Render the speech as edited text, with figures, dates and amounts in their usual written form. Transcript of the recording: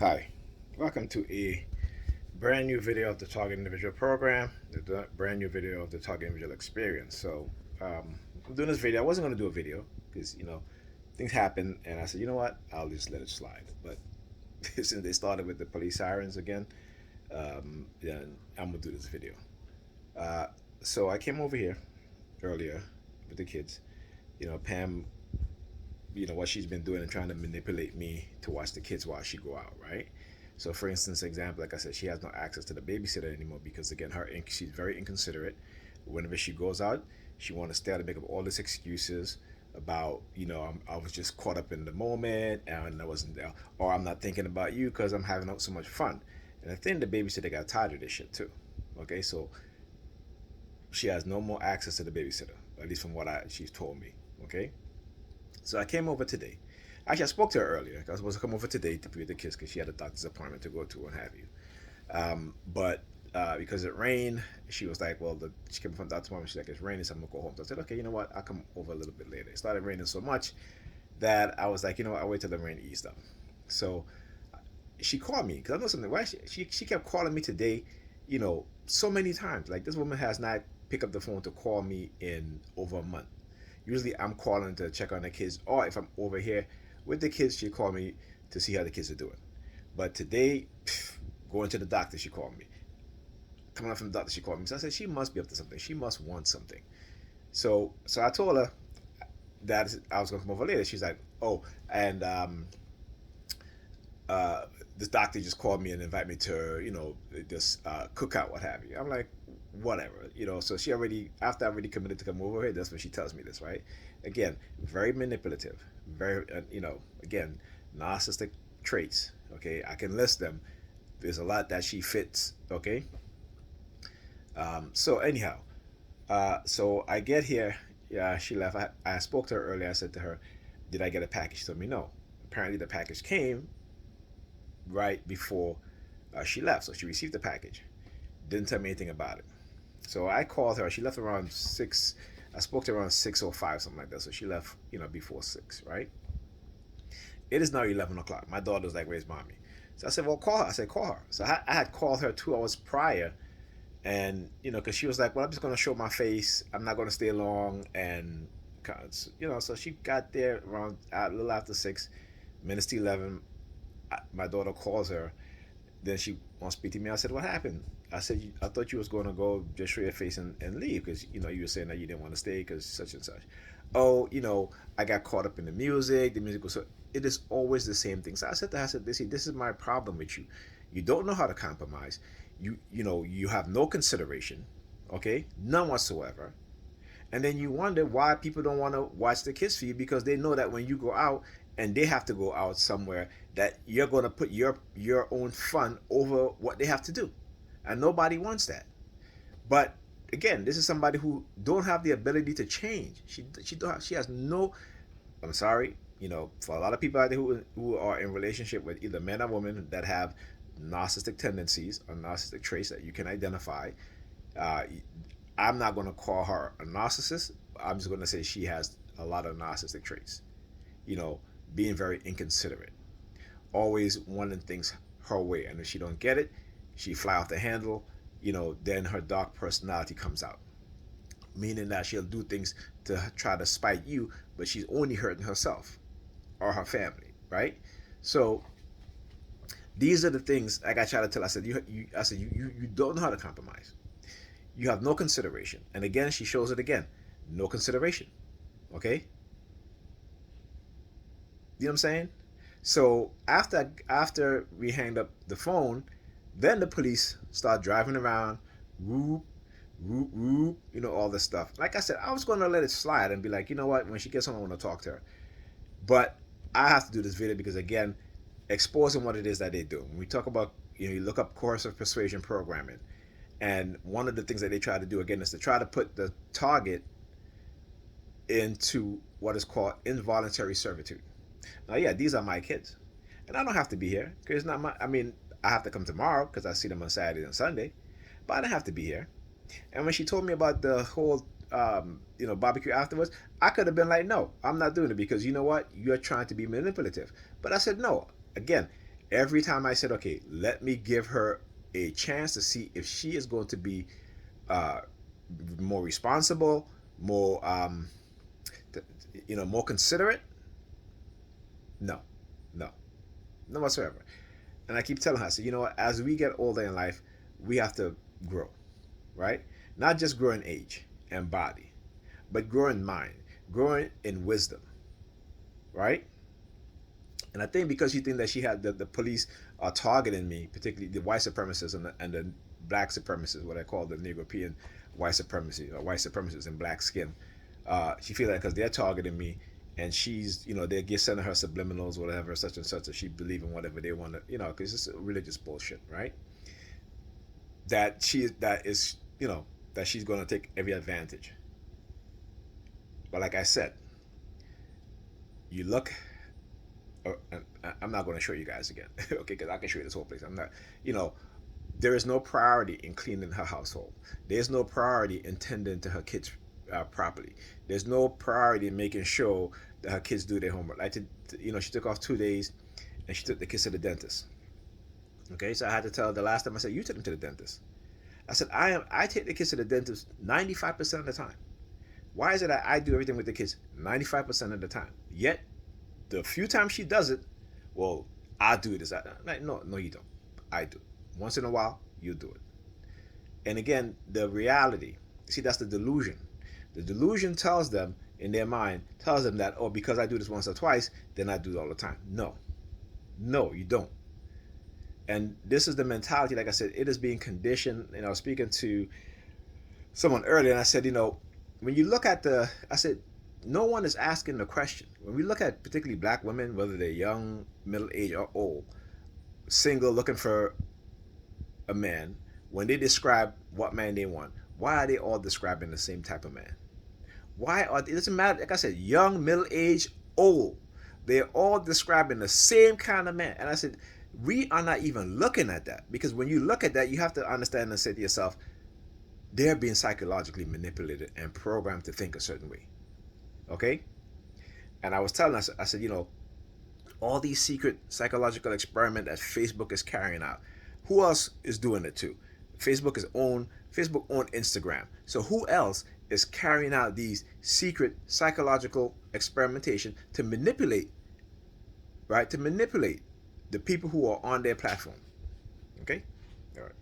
Hi, welcome to a brand new video of the Target Individual program, the brand new video of the Target Individual experience. I'm doing this video. I wasn't going to do a video because, things happen, and I said, you know what, I'll just let it slide. But since they started with the police sirens again, then I'm going to do this video. Uh, so I came over here earlier with the kids. Pam, what she's been doing and trying to manipulate me to watch the kids while she go out, right? So, for instance, example, like I said, she has no access to the babysitter anymore because, again, she's very inconsiderate. Whenever she goes out, she want to stay out and make up all these excuses about, I was just caught up in the moment and I wasn't there, or I'm not thinking about you because I'm having so much fun. And I think the babysitter got tired of this shit too. Okay, so she has no more access to the babysitter, at least from what she's told me. Okay, so I came over today. Actually, I spoke to her earlier. I was supposed to come over today to be with the kids because she had a doctor's appointment to go to and have you. But because it rained, she was like, well, she came from the doctor's appointment. She's like, it's raining, so I'm going to go home. So I said, okay, you know what? I'll come over a little bit later. It started raining so much that I was like, you know what? I'll wait till the rain eased up. So she called me because I know something. Why she kept calling me today, so many times. Like this woman has not picked up the phone to call me in over a month. Usually I'm calling to check on the kids, or if I'm over here with the kids, she called me to see how the kids are doing. But today, going to the doctor, she called me. Coming up from the doctor, she called me. So I said she must be up to something. She must want something. So I told her that I was gonna come over later. She's like, oh, and uh, this doctor just called me and invited me to, this cookout, what have you. I'm like, whatever, So she already, after I already committed to come over here, that's when she tells me this, right? Again, very manipulative, very, again, narcissistic traits. Okay, I can list them. There's a lot that she fits. Okay, so anyhow, so I get here. Yeah, she left. I spoke to her earlier. I said to her, "Did I get a package?" She told me no. Apparently, the package came right before she left. So she received the package. Didn't tell me anything about it. So I called her. She left around 6. I spoke to her around 6:05, something like that. So she left, before 6, right? It is now 11 o'clock. My daughter's like, where's mommy? So I said, well, call her. I said, call her. So I had called her 2 hours prior. And, because she was like, well, I'm just going to show my face. I'm not going to stay long. And, so she got there around a little after 6, minutes to 11. My daughter calls her. Then she wants to speak to me. I said, what happened? I said, I thought you was going to go just show your face and leave because, you were saying that you didn't want to stay because such and such. Oh, I got caught up in the music. The music was so, it is always the same thing. So I said to her, I said, this is my problem with you. You don't know how to compromise. You have no consideration, okay? None whatsoever. And then you wonder why people don't want to watch the kids for you because they know that when you go out and they have to go out somewhere that you're going to put your own fun over what they have to do. And nobody wants that. But again, this is somebody who don't have the ability to change. She has no, I'm sorry, for a lot of people out there who are in relationship with either men or women that have narcissistic tendencies or narcissistic traits that you can identify, uh, I'm not going to call her a narcissist. I'm just going to say she has a lot of narcissistic traits. You know, being very inconsiderate, always wanting things her way, and if she don't get it, she fly off the handle. Then her dark personality comes out, meaning that she'll do things to try to spite you, but she's only hurting herself or her family, right? So these are the things like I try to tell. I said you don't know how to compromise. You have no consideration. And again, she shows it again. No consideration. Okay? You know what I'm saying? So after we hanged up the phone, then the police start driving around, whoop, whoop, whoop, all this stuff. Like I said, I was gonna let it slide and be like, you know what, when she gets home, I wanna talk to her. But I have to do this video because again, exposing what it is that they do. When we talk about, you look up coercive persuasion programming, and one of the things that they try to do again is to try to put the target into what is called involuntary servitude. Now, yeah, these are my kids, and I don't have to be here because it's not my. I mean, I have to come tomorrow because I see them on Saturday and Sunday, but I don't have to be here. And when she told me about the whole, barbecue afterwards, I could have been like, no, I'm not doing it because you know what? You're trying to be manipulative. But I said no. Again, Every time I said, okay, let me give her a chance to see if she is going to be uh, more responsible, more, more considerate. No, no, no whatsoever. And I keep telling her, I said, you know what? As we get older in life, we have to grow, right? Not just grow in age and body, but grow in mind, growing in wisdom, right? And I think because she think that she had the police are targeting me, particularly the white supremacists and the black supremacists, what I call the Negropean white supremacy or white supremacists in black skin. She feel that because they're targeting me, and she's they're just sending her subliminals, whatever, such and such, that she believe in whatever they want to, because it's religious bullshit, right? That she's going to take every advantage. But like I said, you look. I'm not going to show you guys again, okay? Because I can show you this whole place. I'm not, you know, there is no priority in cleaning her household. There's no priority in tending to her kids properly. There's no priority in making sure that her kids do their homework. She took off 2 days, and she took the kids to the dentist. Okay, so I had to tell her the last time. I said, "You took them to the dentist." I said, I take the kids to the dentist 95% of the time. Why is it that I do everything with the kids 95% of the time? Yet the few times she does it, well, I do this. Like, no, you don't. I do. Once in a while, you do it. And again, the reality. See, that's the delusion. The delusion tells them in their mind, tells them that, oh, because I do this once or twice, then I do it all the time. No, you don't. And this is the mentality. Like I said, it is being conditioned. I was speaking to someone earlier, and I said, when you look at I said, no one is asking the question. When we look at particularly black women, whether they're young, middle aged, or old, single, looking for a man, when they describe what man they want, why are they all describing the same type of man? It doesn't matter, like I said, young, middle aged, old. They're all describing the same kind of man. And I said, we are not even looking at that, because when you look at that, you have to understand and say to yourself, they're being psychologically manipulated and programmed to think a certain way. Okay? And I was telling us, I said, all these secret psychological experiment that Facebook is carrying out, who else is doing it too? Facebook own Instagram. So who else is carrying out these secret psychological experimentation to manipulate, right? To manipulate the people who are on their platform. Okay? All right.